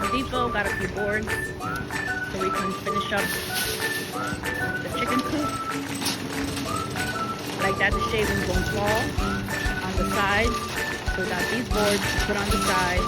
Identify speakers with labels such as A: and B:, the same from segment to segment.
A: Home Depot, got a few boards so we can finish up the chicken coop. Like that, the shavings won't fall on the sides. So we got these boards to put on the side.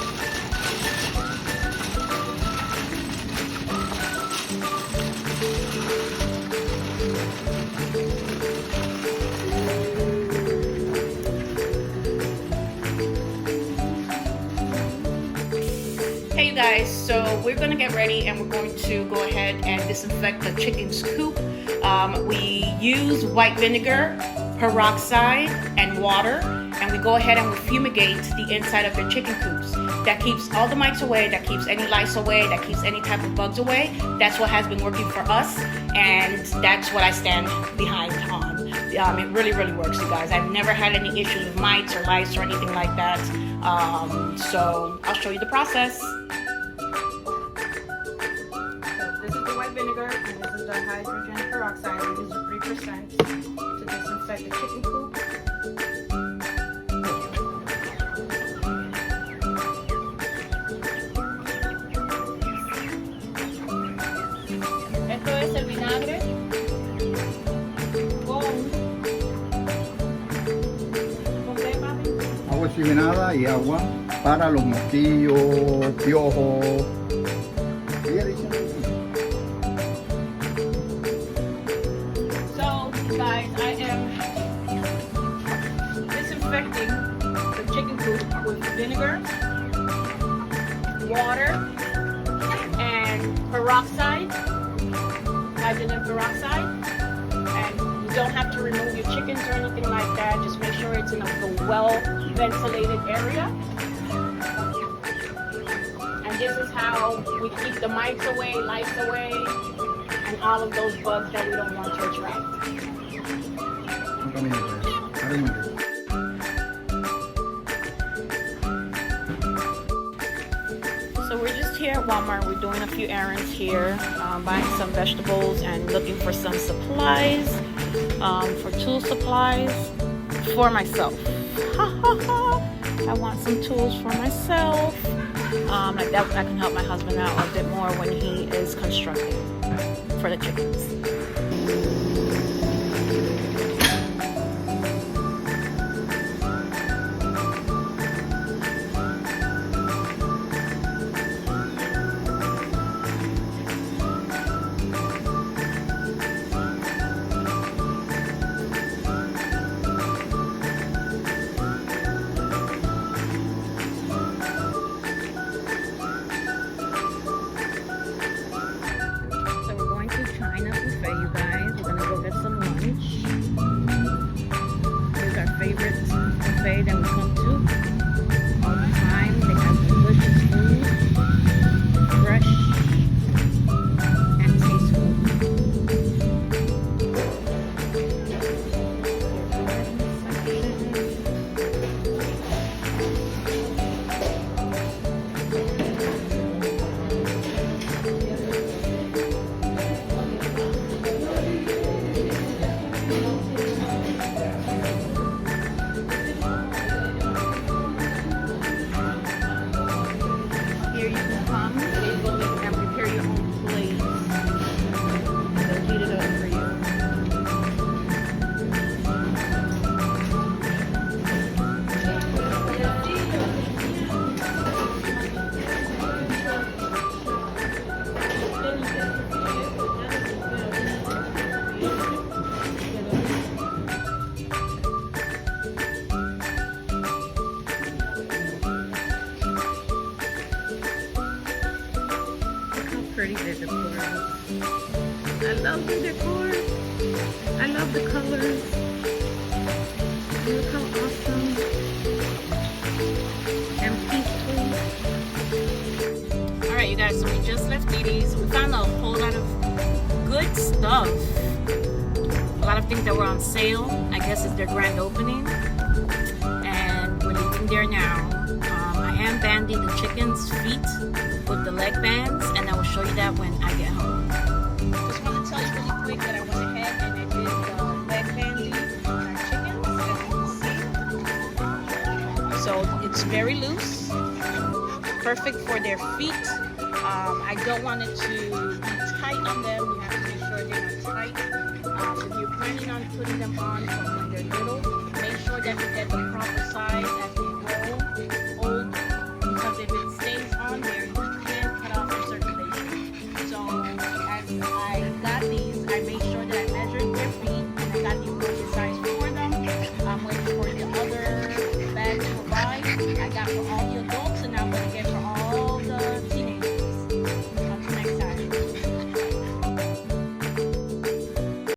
A: Hey you guys, so we're gonna get ready and we're going to go ahead and disinfect the chicken's coop. We use white vinegar, peroxide, and water, and we go ahead and we fumigate the inside of the chicken coops. That keeps all the mites away, that keeps any lice away, that keeps any type of bugs away. That's what has been working for us, and that's what I stand behind on. It really works, you guys. I've never had any issues with mites or lice or anything like that. So I'll show you the process. So this is the white vinegar and this is the hydrogen peroxide. This is 3% to disinfect the chicken coop. Esto es el vinagre con qué, papi?
B: Agua oxigenada y agua para los mosquillos, piojos.
A: So, guys, I am disinfecting the chicken coop with vinegar, water, and peroxide, hydrogen peroxide. And you don't have to remove your chickens or anything like that. Just make sure it's in a well-ventilated area. And this is how we keep the mites away, lice away, and all of those bugs that we don't want to attract. So we're just here at Walmart. We're doing a few errands here, buying some vegetables and looking for some supplies, for tool supplies for myself. I want some tools for myself. Like that I can help my husband out a bit more when he is constructing for the chickens. That we come to all the time. They have delicious food, fresh and tasteful. Pretty the decor is. I love the decor. I love the colors. Look how awesome and peaceful. Alright you guys, so we just left DD's. We found a whole lot of good stuff. A lot of things that were on sale. I guess it's their grand opening. And we're leaving there now. I am banding the chicken's feet with the leg bands, and I will show you that when I get home. Just want to tell you really quick that I went ahead and I did the leg banding on our chickens, as you can see. So it's very loose, perfect for their feet, I don't want it to be tight on them. You have to make sure they're not tight. If you're planning on putting them on from when they're little, make sure that you get the proper size as they grow old, because if it stays on there, you can't cut off the circulation. So as I got these, I made sure that I measured their feet and I got the appropriate size for them. I'm waiting for the other bags to arrive. I got for all the